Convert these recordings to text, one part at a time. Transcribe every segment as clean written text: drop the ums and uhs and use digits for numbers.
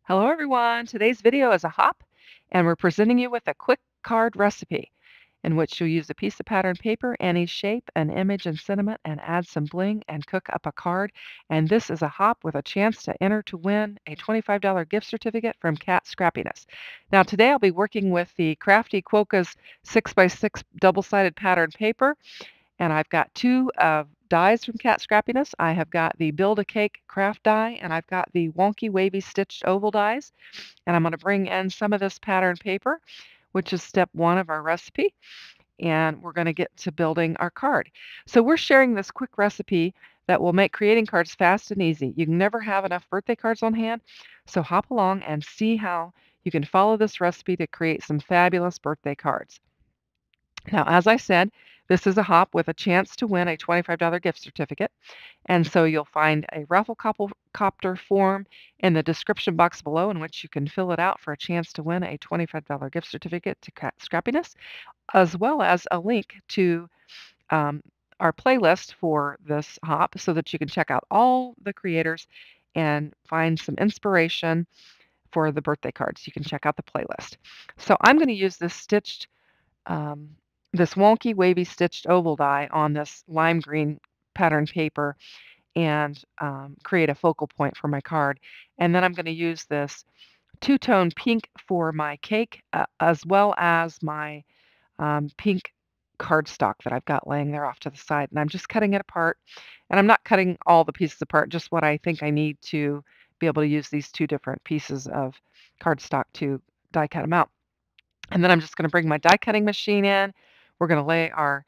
Hello everyone. Today's video is a hop, and we're presenting you with a quick card recipe in which you'll use a piece of pattern paper, any shape, an image and sentiment, and add some bling and cook up a card. And this is a hop with a chance to enter to win a $25 gift certificate from Cat Scrappiness. Now today I'll be working with the Crafty Quokka's 6x6 double-sided pattern paper, and I've got two dies from Cat Scrappiness. I have got the Build a Cake craft die, and I've got the Wonky Wavy Stitched Oval dies. And I'm going to bring in some of this pattern paper, which is step one of our recipe. And we're going to get to building our card. So we're sharing this quick recipe that will make creating cards fast and easy. You can never have enough birthday cards on hand, so hop along and see how you can follow this recipe to create some fabulous birthday cards. Now, as I said, this is a hop with a chance to win a $25 gift certificate. And so you'll find a Rafflecopter form in the description box below in which you can fill it out for a chance to win a $25 gift certificate to Scrappiness, as well as a link to um, our playlist for this hop so that you can check out all the creators and find some inspiration for the birthday cards. You can check out the playlist. So I'm going to use um, this wonky wavy stitched oval die on this lime green pattern paper and create a focal point for my card. And then I'm going to use this two-tone pink for my cake, as well as my pink cardstock that I've got laying there off to the side. And I'm just cutting it apart. And I'm not cutting all the pieces apart, just what I think I need to be able to use these two different pieces of cardstock to die cut them out. And then I'm just going to bring my die cutting machine in. We're going to lay our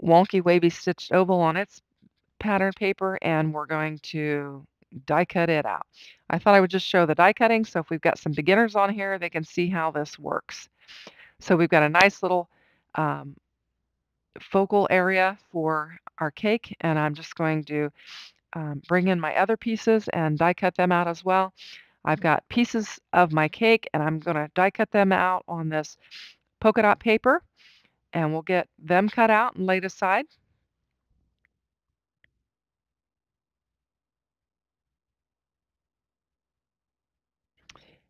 wonky wavy stitched oval on its pattern paper, and we're going to die cut it out. I thought I would just show the die cutting, so if we've got some beginners on here, they can see how this works. So we've got a nice little um, focal area for our cake, and I'm just going to bring in my other pieces and die cut them out as well. I've got pieces of my cake, and I'm going to die cut them out on this polka dot paper, and we'll get them cut out and laid aside.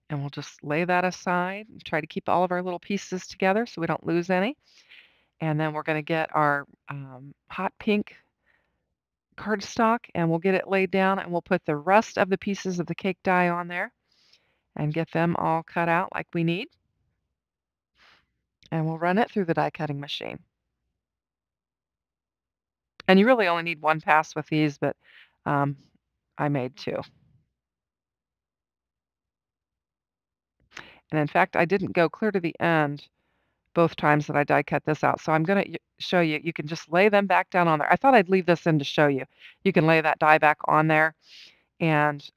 And we'll just lay that aside and try to keep all of our little pieces together so we don't lose any. And then we're going to get our hot pink cardstock and we'll get it laid down and we'll put the rest of the pieces of the cake die on there and get them all cut out like we need. And we'll run it through the die cutting machine. And you really only need one pass with these, but um, I made two. And in fact, I didn't go clear to the end both times that I die cut this out. So I'm going to show you. You can just lay them back down on there. I thought I'd leave this in to show you. You can lay that die back on there and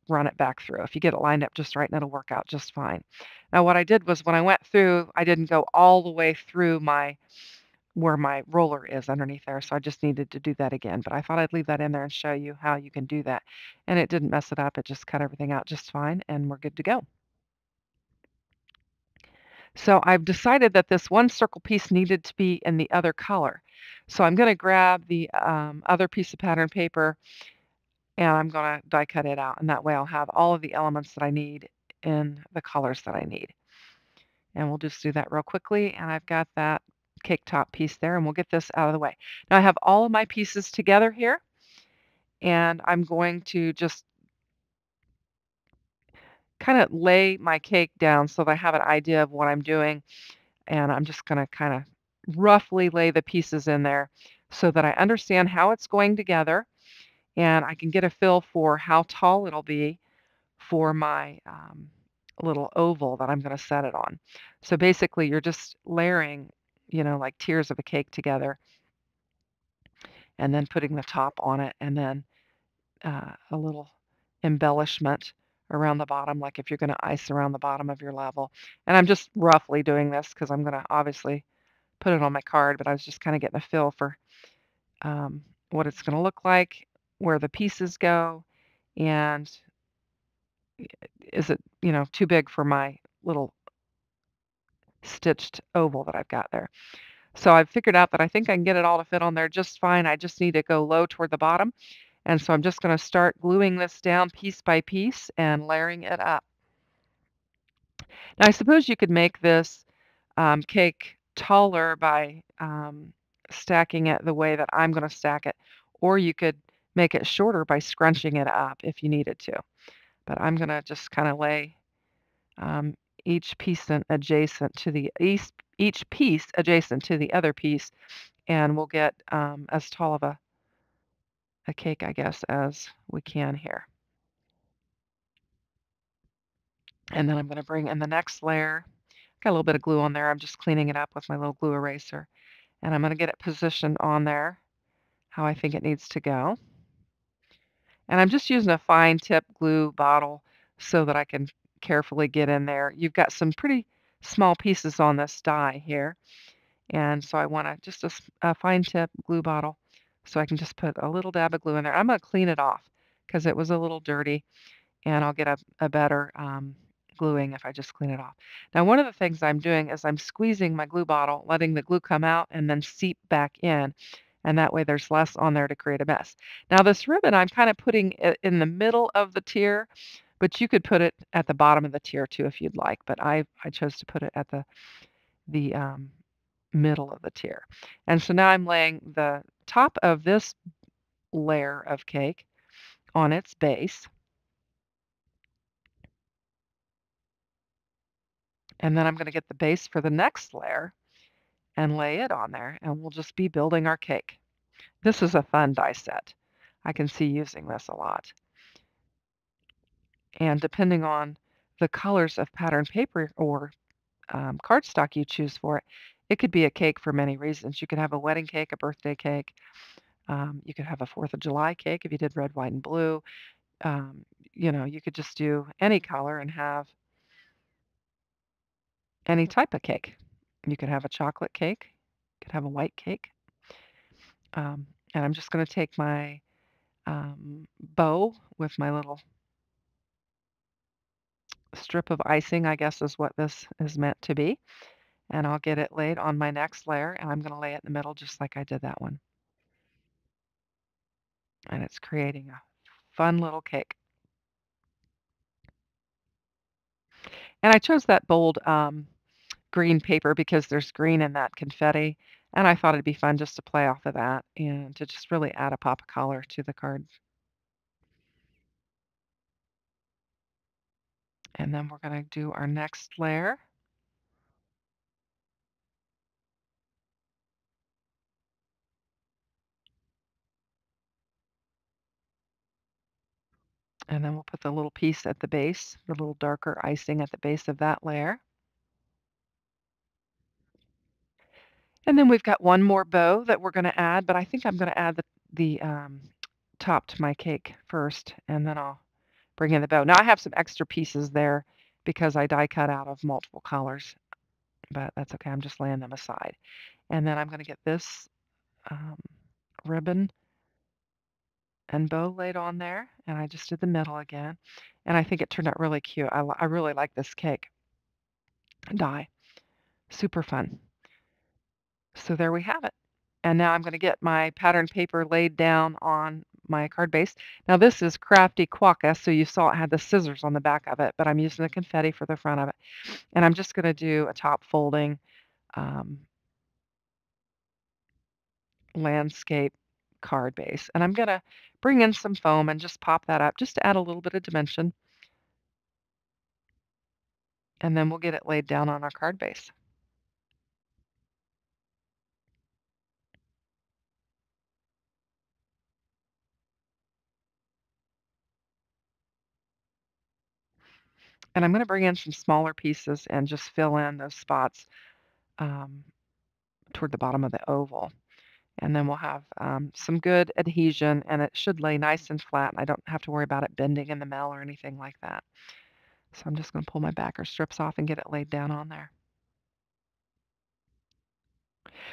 run it back through. If you get it lined up just right, and it'll work out just fine. Now what I did was when I went through, I didn't go all the way through where my roller is underneath there. So I just needed to do that again. But I thought I'd leave that in there and show you how you can do that. And it didn't mess it up. It just cut everything out just fine and we're good to go. So I've decided that this one circle piece needed to be in the other color. So I'm going to grab the other piece of pattern paper and I'm going to die cut it out. And that way I'll have all of the elements that I need in the colors that I need. And we'll just do that real quickly. And I've got that cake top piece there and we'll get this out of the way. Now I have all of my pieces together here and I'm going to just kind of lay my cake down so that I have an idea of what I'm doing. And I'm just going to kind of roughly lay the pieces in there so that I understand how it's going together and I can get a feel for how tall it'll be for my little oval that I'm going to set it on. So basically you're just layering, like tiers of a cake together and then putting the top on it and then a little embellishment around the bottom, like if you're going to ice around the bottom of your level. And I'm just roughly doing this because I'm going to obviously put it on my card, but I was just kind of getting a feel for what it's going to look like, where the pieces go, and is it, too big for my little stitched oval that I've got there. So I've figured out that I think I can get it all to fit on there just fine. I just need to go low toward the bottom. And so I'm just going to start gluing this down piece by piece and layering it up. Now, I suppose you could make this cake taller by stacking it the way that I'm going to stack it, or you could make it shorter by scrunching it up if you needed to. But I'm going to just kind of lay um, each piece adjacent to each piece adjacent to the other piece, and we'll get as tall of a cake, I guess, as we can here. And then I'm going to bring in the next layer. Got a little bit of glue on there. I'm just cleaning it up with my little glue eraser. And I'm going to get it positioned on there how I think it needs to go. And I'm just using a fine tip glue bottle so that I can carefully get in there. You've got some pretty small pieces on this die here. And so I want a fine tip glue bottle so I can just put a little dab of glue in there. I'm going to clean it off because it was a little dirty, and I'll get a better gluing if I just clean it off. Now, one of the things I'm doing is I'm squeezing my glue bottle, letting the glue come out and then seep back in, and that way there's less on there to create a mess. Now, this ribbon, I'm kind of putting it in the middle of the tier, but you could put it at the bottom of the tier too if you'd like, but I chose to put it at the middle of the tier. And so now I'm laying the top of this layer of cake on its base. And then I'm going to get the base for the next layer and lay it on there, and we'll just be building our cake. This is a fun die set. I can see using this a lot. And depending on the colors of pattern paper or cardstock you choose for it, it could be a cake for many reasons. You could have a wedding cake, a birthday cake. You could have a 4th of July cake if you did red, white, and blue. Um, you could just do any color and have any type of cake. You could have a chocolate cake. You could have a white cake. And I'm just going to take my bow with my little strip of icing, I guess is what this is meant to be. And I'll get it laid on my next layer, and I'm going to lay it in the middle just like I did that one. And it's creating a fun little cake. And I chose that bold green paper because there's green in that confetti. And I thought it'd be fun just to play off of that and to just really add a pop of color to the card. And then we're going to do our next layer. And then we'll put the little piece at the base, the little darker icing at the base of that layer. And then we've got one more bow that we're going to add, but I think I'm going to add the top to my cake first, and then I'll bring in the bow. Now I have some extra pieces there because I die cut out of multiple colors, but that's okay. I'm just laying them aside. And then I'm going to get this um, ribbon and bow laid on there, and I just did the middle again. And I think it turned out really cute. I really like this cake die. Super fun. So there we have it. And now I'm going to get my pattern paper laid down on my card base. Now this is Crafty Quokka, so you saw it had the scissors on the back of it, but I'm using the confetti for the front of it. And I'm just going to do a top folding um, landscape card base. And I'm going to bring in some foam and just pop that up just to add a little bit of dimension. And then we'll get it laid down on our card base. And I'm going to bring in some smaller pieces and just fill in those spots um, toward the bottom of the oval. And then we'll have some good adhesion, and it should lay nice and flat. And I don't have to worry about it bending in the mail or anything like that. So I'm just going to pull my backer strips off and get it laid down on there.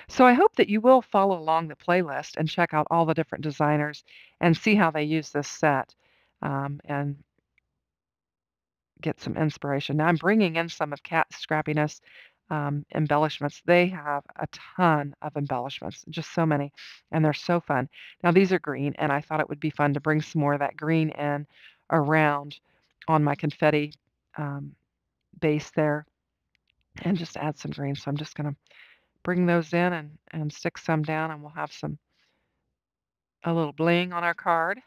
So I hope that you will follow along the playlist and check out all the different designers and see how they use this set and get some inspiration. Now I'm bringing in some of Kat's Scrappiness embellishments. They have a ton of embellishments, just so many, and they're so fun. Now these are green, and I thought it would be fun to bring some more of that green in around on my confetti base there and just add some green. So I'm just going to bring those in and stick some down, and we'll have a little bling on our card.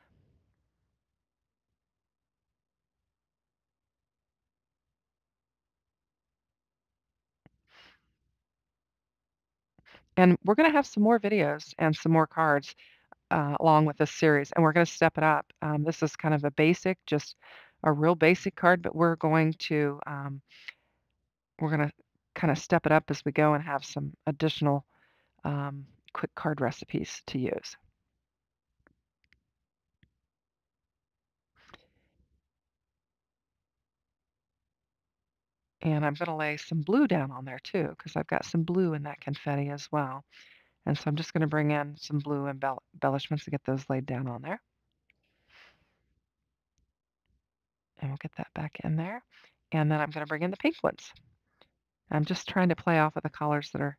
And we're going to have some more videos and some more cards along with this series, and we're going to step it up. This is kind of a basic, just a real basic card, but we're going to kind of step it up as we go and have some additional quick card recipes to use. And I'm going to lay some blue down on there too, because I've got some blue in that confetti as well. And so I'm just going to bring in some blue embellishments to get those laid down on there. And we'll get that back in there. And then I'm going to bring in the pink ones. I'm just trying to play off of the colors that are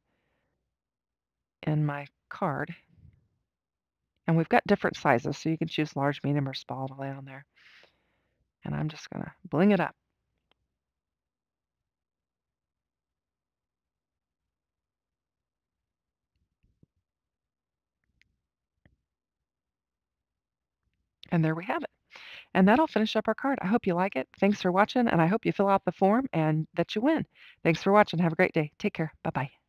in my card. And we've got different sizes, so you can choose large, medium, or small to lay on there. And I'm just going to bling it up. And there we have it. And that'll finish up our card. I hope you like it. Thanks for watching, and I hope you fill out the form and that you win. Thanks for watching. Have a great day. Take care. Bye-bye.